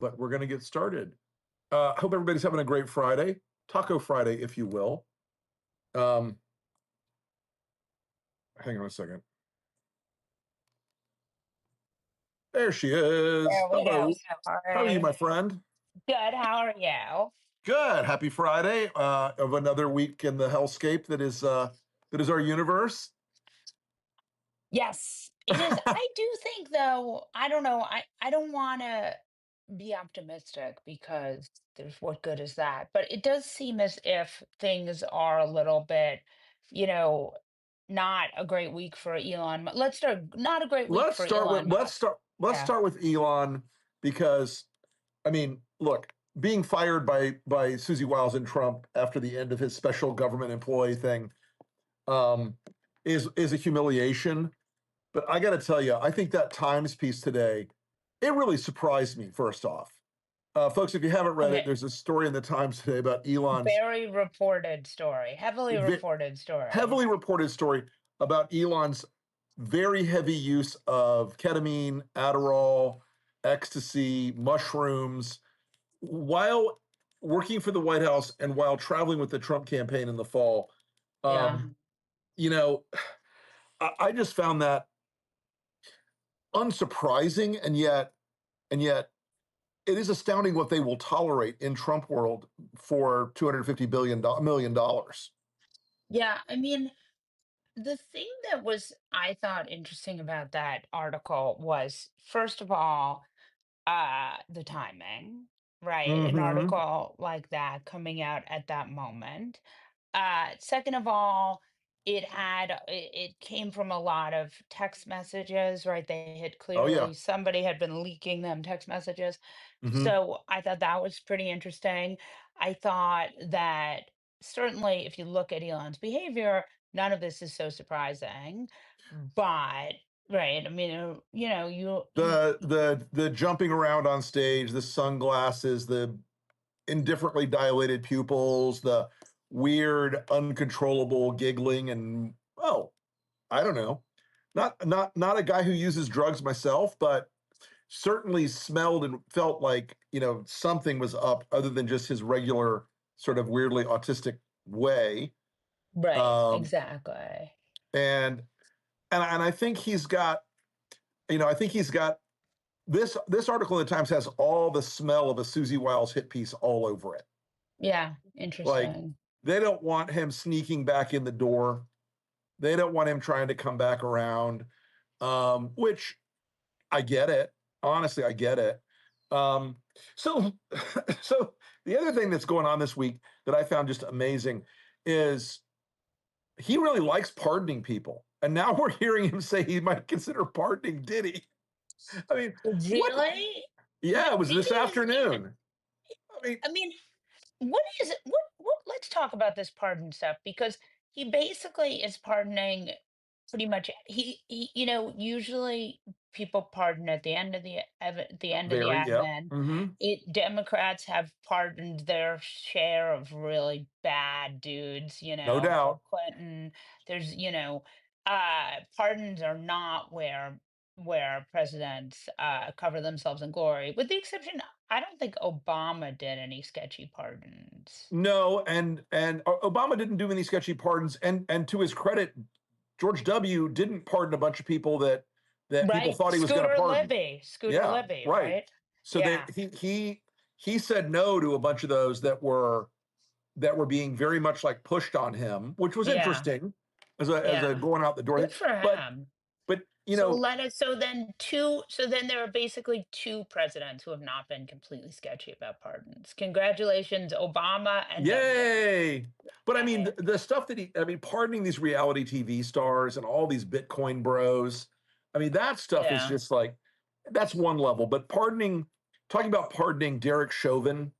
but we're going to get started. Hope everybody's having a great Friday, Taco Friday, if you will. Um, Hang on a second. There she is. There we go. Hello. How are you, Sorry. my friend? Good. How are you? Good. Happy Friday of another week in the hellscape that is our universe. Yes, it is. I do think, though, I don't know. I don't want to be optimistic because there's what good is that? But it does seem as if things are a little bit, you know, not a great week for Elon. Let's start. Not a great week let's for start with Elon let's Musk. start let's Yeah. start with Elon because I mean, look, being fired by Susie Wiles and Trump after the end of his special government employee thing um, is a humiliation. But I got to tell you, I think that Times piece today, it really surprised me. First off, folks, if you haven't read it, Okay. there's a story in the Times today about Elon's Very reported story. Heavily reported story. heavily reported story about Elon's very heavy use of ketamine, Adderall, ecstasy, mushrooms while working for the White House and while traveling with the Trump campaign in the fall. Yeah. Um, you know, I just found that unsurprising, and yet it is astounding what they will tolerate in Trump world for 250 million dollars. Yeah. I mean, the thing that was, I thought, interesting about that article was, first of all, the timing, right? An Mm-hmm. article like that coming out at that moment. Second of all, it came from a lot of text messages, right? They had Oh yeah. clearly somebody had been leaking them text messages. Mm-hmm. So I thought that was pretty interesting. I thought that certainly if you look at Elon's behavior, none of this is so surprising. But right, I mean, The jumping around on stage, the sunglasses, the indifferently dilated pupils, the weird, uncontrollable giggling, and oh, I don't know. Not a guy who uses drugs myself, but certainly smelled and felt like, something was up other than just his regular sort of weirdly autistic way. right, Um, exactly. and and I think he's got, I think he's got this article in the Times has all the smell of a Susie Wiles hit piece all over it. Yeah, Like interesting. they don't want him sneaking back in the door. They don't want him trying to come back around. Which I get it. Honestly, I get it. Um, so, so the other thing that's going on this week that I found just amazing is he really likes pardoning people, and now we're hearing him say he might consider pardoning Diddy. I mean, what? Really? Yeah, But it was Diddy this isn't even, afternoon. I mean, I mean, what is it? What let's talk about this pardon stuff because he basically is pardoning pretty much usually people pardon at the end of the end of the very, yeah. admin. Hmm. Democrats have pardoned their share of really bad dudes, No doubt. Bill Clinton. There's, pardons are not where presidents cover themselves in glory, with the exception, I don't think Obama did any sketchy pardons. No, and Obama didn't do any sketchy pardons, and to his credit, George W. didn't pardon a bunch of people that people Right? thought he was going to pardon. Scooter Yeah, Libby, right. right? So they Yeah, he said no to a bunch of those that were being very much like pushed on him, which was yeah, interesting as a yeah. going out the door thing. Good for But him. but So then there are basically two presidents who have not been completely sketchy about pardons. Congratulations, Obama and W. yay! But I mean, Right? the stuff I mean, pardoning these reality TV stars and all these Bitcoin bros, I mean, that stuff is Yeah, just like, that's one level. But talking about pardoning Derek Chauvin,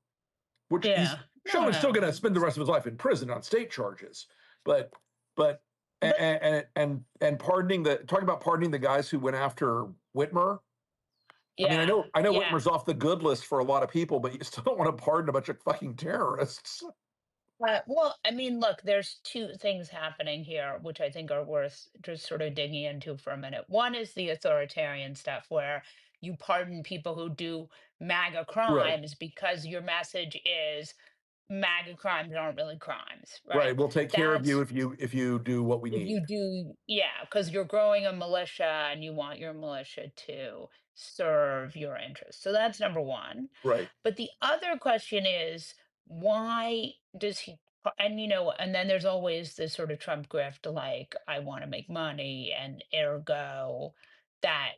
which yeah. No, Chauvin's still going to no. spend the rest of his life in prison on state charges, but, but, But and talking about pardoning the guys who went after Whitmer. I mean, yeah, I know yeah. Whitmer's off the good list for a lot of people, but you still don't want to pardon a bunch of fucking terrorists. Well, I mean, look, there's two things happening here, which I think are worth just sort of digging into for a minute. One is the authoritarian stuff, where you pardon people who do MAGA Right. crimes because your message is MAGA crimes aren't really crimes, right? Right. We'll take care of you That's if you do what we if you need. do, yeah, because you're growing a militia and you want your militia to serve your interests. So that's number one. Right. But the other question is, why does he? And and then there's always this sort of Trump grift, like I want to make money, and ergo that.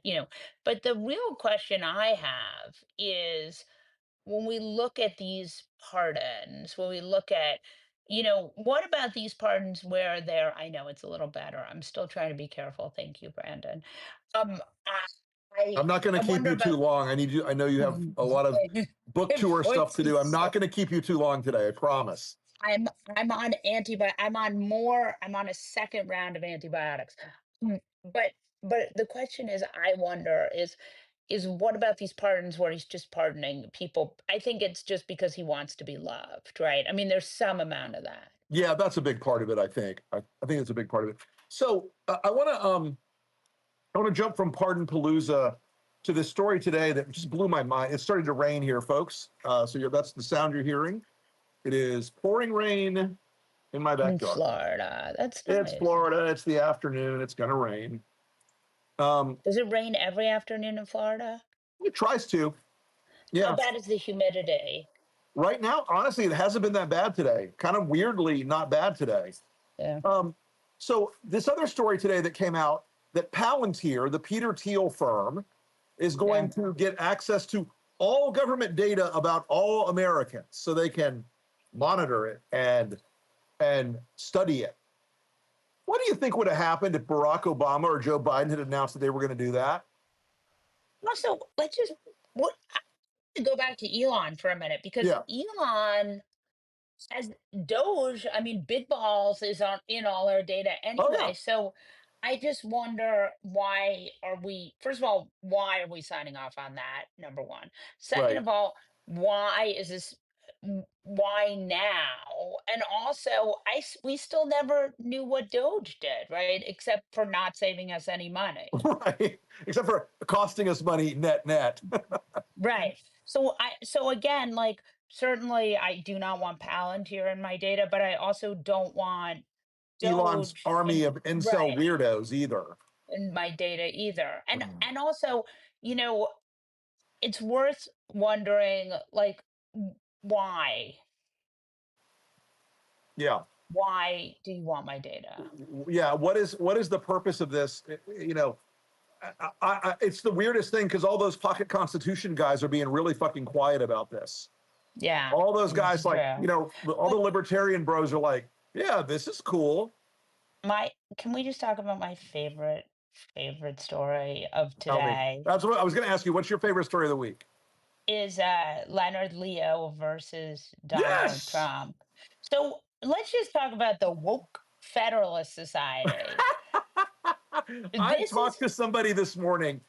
But the real question I have is when we look at these pardons, when we look at, what about these pardons where they're, I know it's a little better. I'm still trying to be careful. Thank you, Brandon. I, I, I'm not going I to keep wonder you too about, long. I need you. I know you have a lot of book tour stuff to do. I'm voices. not going to keep you too long today. I promise. I'm I'm on a second round of antibiotics. Mm, But the question is, I wonder is what about these pardons where he's just pardoning people? I think it's just because he wants to be loved, right? I mean, there's some amount of that. Yeah, that's a big part of it. I think it's a big part of it. So I want to jump from Pardon Palooza to this story today that just blew my mind. It's starting to rain here, folks. That's the sound you're hearing. It is pouring rain in my In backyard. Florida, that's It's nice. Florida. It's the afternoon. It's going to rain. Um, Does it rain every afternoon in Florida? it tries to. How Yeah. bad is the humidity? Right now, honestly, it hasn't been that bad today. Kind of weirdly, not bad today. Yeah, Um, so this other story today that came out that Palantir, the Peter Thiel firm, is yeah. going to get access to all government data about all Americans so they can monitor it and study it. What do you think would have happened if Barack Obama or Joe Biden had announced that they were going to do that? Also, let's just what to go back to Elon for a minute because Yeah. Elon as Doge, I mean, Big Balls is on in all our data Oh yeah. anyway. So I just wonder why are we, first of all, why are we signing off on that? Number one. Second Right. of all, why is this? Why now? And also, we still never knew what Doge did, right? Except for not saving us any money. Right. Except for costing us money net. Right. So again, like certainly I do not want Palantir in my data, but I also don't want Elon's Doge army in of incel right weirdos either. in my data either. And Mm. and also, you know, it's worth wondering like why? Yeah. Why do you want my data? Yeah. What is the purpose of this? You know, it's the weirdest thing because all those pocket constitution guys are being really fucking quiet about this. Yeah, All those it's guys, like, true. all the But libertarian bros are like, yeah, this is cool. my can we just talk about my favorite story of Tell me. today? That's what I was going to ask you. What's your favorite story of the week? Is Leonard Leo versus Donald Yes. Trump. So let's just talk about the woke Federalist Society. I This talked is, to somebody this morning,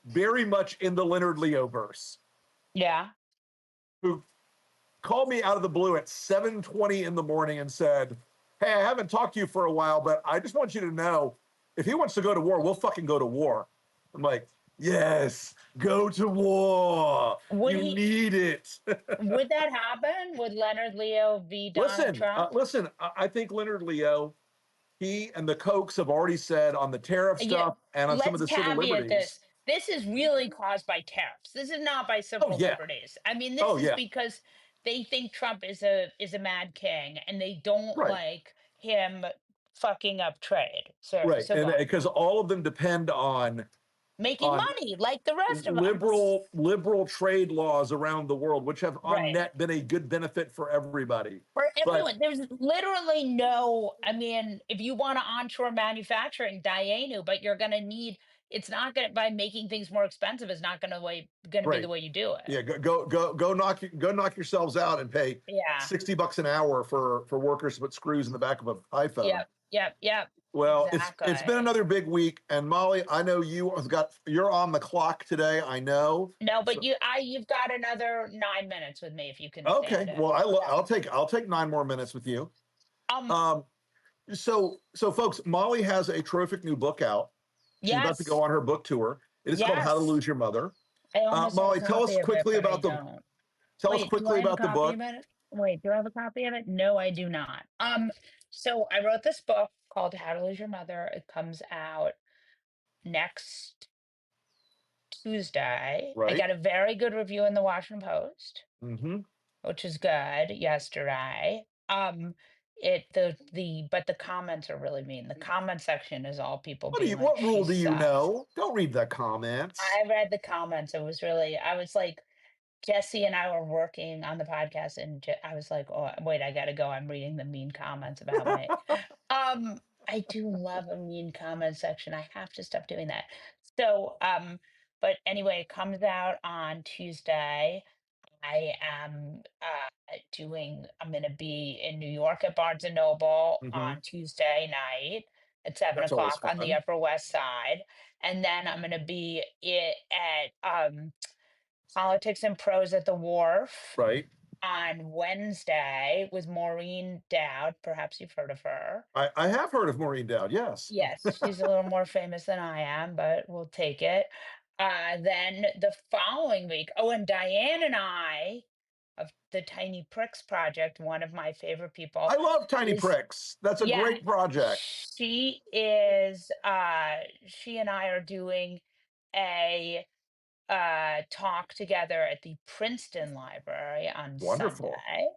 very much in the Leonard Leo verse, yeah. who called me out of the blue at 7:20 in the morning and said, "Hey, I haven't talked to you for a while, but I just want you to know if he wants to go to war, we'll fucking go to war." I'm like, "Yes, go to war. Would You he? need it." Would that happen? Would Leonard Leo v. Donald Listen, Trump? I think Leonard Leo, he and the Kochs have already said on the tariff Yeah. stuff and on some of Let's the civil caveat liberties. this. This is really caused by tariffs. This is not by Oh civil yeah, liberties. I mean, this oh is yeah, because they think Trump is a mad king and they don't right. like him fucking up trade. Right, So go and on. because all of them depend Making on money like the rest of us. liberal trade laws around the world, which have on Right. net been a good benefit for everybody. For But everyone. There's literally no, I mean, if you want to onshore manufacturing, Dianu, but you're gonna need it's not gonna by making things more expensive is not gonna be the right, way you do it. yeah, go knock yourselves out and pay Yeah. $60 an hour for workers to put screws in the back of an iPhone. Yep. Well, it's been Exactly. another big week, and Molly, I know you're on the clock today. I know. No, but So, you've got another 9 minutes with me if you can stand okay, it. well, Yeah. I'll take 9 more minutes with you. Um, Um, so folks, Molly has a terrific new book out. She's about to go yes. on her book tour. It is called How to Yes. Lose Your Mother. I almost have a Molly, tell us copy of it, quickly but I about the don't. tell us Wait, do I quickly have a about the copy book. of it? Wait, do I have a copy of it? No, I do not. So I wrote this book called How to Lose Your Mother. It comes out next Tuesday. I Right. got a very good review in the Washington Post, Mm-hmm. which is good yesterday. But the comments are really mean. The comment section is all people being like, What she rule do you sucks. know? Don't read the comments. I read the comments. It was really, I was like, Jesse and I were working on the podcast, and I was like, "Oh, wait, I gotta go. I'm reading the mean comments about me." Um, I do love a mean comment section. I have to stop doing that. So, but anyway, it comes out on Tuesday. I am I'm going to be in New York at Barnes and Noble Hmm. on Tuesday night at seven That's always o'clock on the fun. Upper West Side. And then I'm going to be at Politics and Prose at the Wharf Right. on Wednesday with Maureen Dowd. Perhaps you've heard of her. I have heard of Maureen Dowd. Yes. Yes, she's a little more famous than I am, but we'll take it. Then the following week, oh, and Diane and I of the Tiny Pricks Project, one of my favorite people, I love Tiny is Pricks. That's a yeah, great project. she and I are doing a talk together at the Princeton Library on Wonderful. Sunday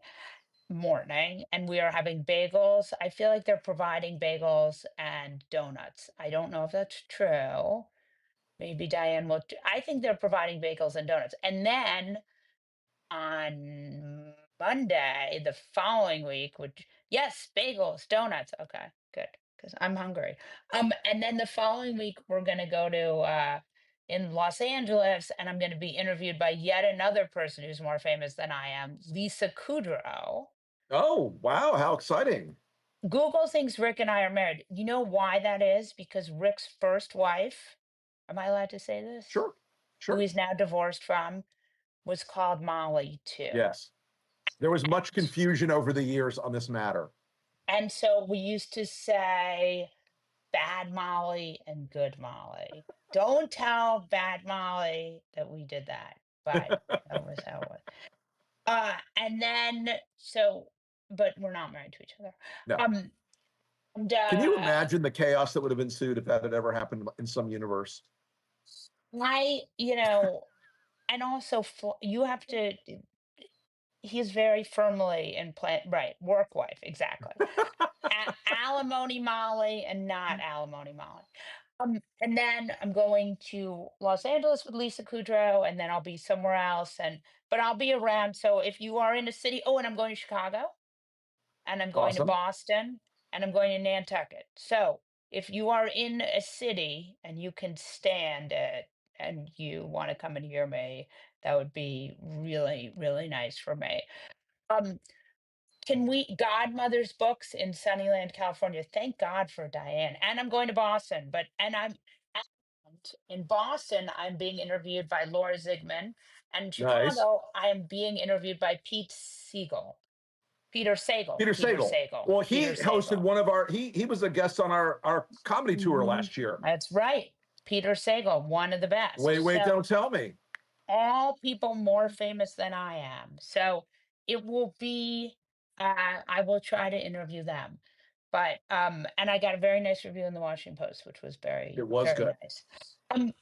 morning, and we are having bagels. I feel like they're providing bagels and donuts. I don't know if that's true. Maybe Diane will. I think they're providing bagels and donuts. And then on Monday, the following week, which, yes, bagels, donuts. Okay, good, because I'm hungry. And then the following week, we're gonna go to in Los Angeles, and I'm gonna be interviewed by yet another person who's more famous than I am, Lisa Kudrow. Oh, wow. How exciting. Google thinks Rick and I are married. You know why that is? Because Rick's first wife, am I allowed to say this? Sure. Who Sure. he's now divorced from, was called Molly too. Yes. There was much confusion over the years on this matter. And so we used to say bad Molly and good Molly. Don't tell bad Molly that we did that. But that was how it was. And then so, but we're not married to each other. No. Um, and Can you imagine the chaos that would have ensued if that had ever happened in some universe? I, and also you have to. He's very firmly in plan. Right, work wife, exactly. Alimony Molly and not alimony Molly. And then I'm going to Los Angeles with Lisa Kudrow, and then I'll be somewhere else, but I'll be around. So if you are in a city, oh, and I'm going to Chicago, and I'm going to Awesome. Boston, and I'm going to Nantucket. So if you are in a city and you can stand it, and you want to come and hear me, that would be really, really nice for me. Um, can we Godmother's books in Sunnyland, California? Thank God for Diane. And I'm going to Boston, and in Boston, I'm being interviewed by Laura Zigman. And in Nice. Chicago, I am being interviewed by Peter Sagal, Peter Sagal. Well, Peter he hosted Sagal. one of our he was a guest on our comedy tour Mhm. last year. That's right. Peter Sagal, one of the best. Wait, So don't tell me. all people more famous than I am. So it will be, I will try to interview them. But and I got a very nice review in the Washington Post, which was very, It was very good. nice. Um,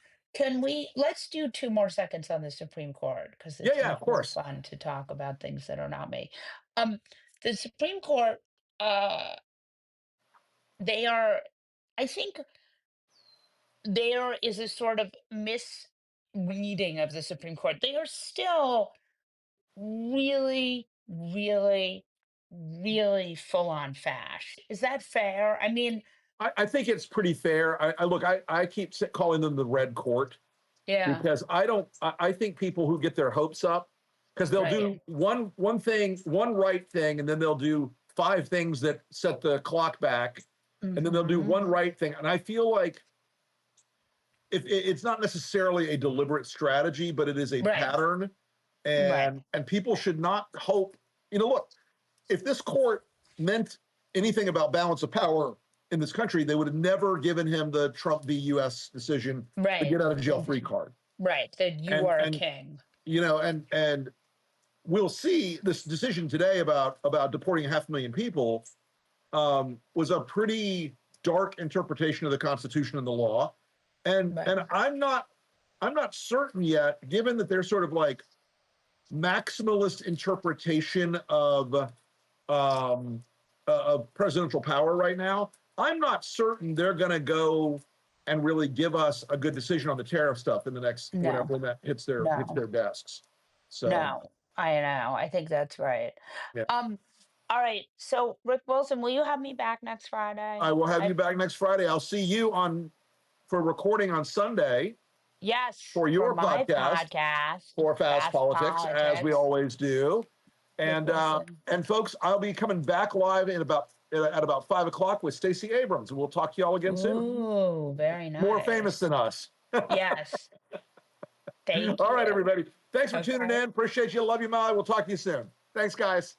let's do 2 more seconds on the Supreme Court because Yeah, it's yeah, of usually course. fun to talk about things that are not me. Um, the Supreme Court, uh, they are, I think there is a sort of misreading of the Supreme Court. They are still really, really, really full on fash. Is that fair? I mean, I think it's pretty fair. I look, I keep calling them the red court yeah, because I think people who get their hopes up because they'll right. do one thing, one right thing, and then they'll do five things that set the clock back, and then they'll do Hmm. one right thing. And I feel like if it's not necessarily a deliberate strategy, but it is a Right, pattern, right, and people should not hope. Look, if this court meant anything about balance of power in this country, they would have never given him the Trump v. U.S. decision, the right. get out of jail free card. Right, that you are a And king. and we'll see this decision today about deporting 500,000 people was a pretty dark interpretation of the Constitution and the law, Right. and I'm not certain yet, given that they're sort of like maximalist interpretation of presidential power right now. I'm not certain they're going to go and really give us a good decision on the tariff stuff in the next whenever No, when that hits no, their desks. So no. I know. I think that's right. yeah, Um, all right. So, Rick Wilson, will you have me back next Friday? I will have you I back next Friday. I'll see you on for recording on Sunday Yes, for for your my podcast podcast, for Fast Fast Politics, as we Politics, always do. Rick Wilson. And folks, I'll be coming back live in about at about 5 o'clock with Stacey Abrams, and we'll talk to y'all again soon. Ooh, very More famous nice. than us. Yes. Thank All right, you. everybody. Thanks for tuning Okay. in. Appreciate you. Love you, Molly. We'll talk to you soon. Thanks, guys.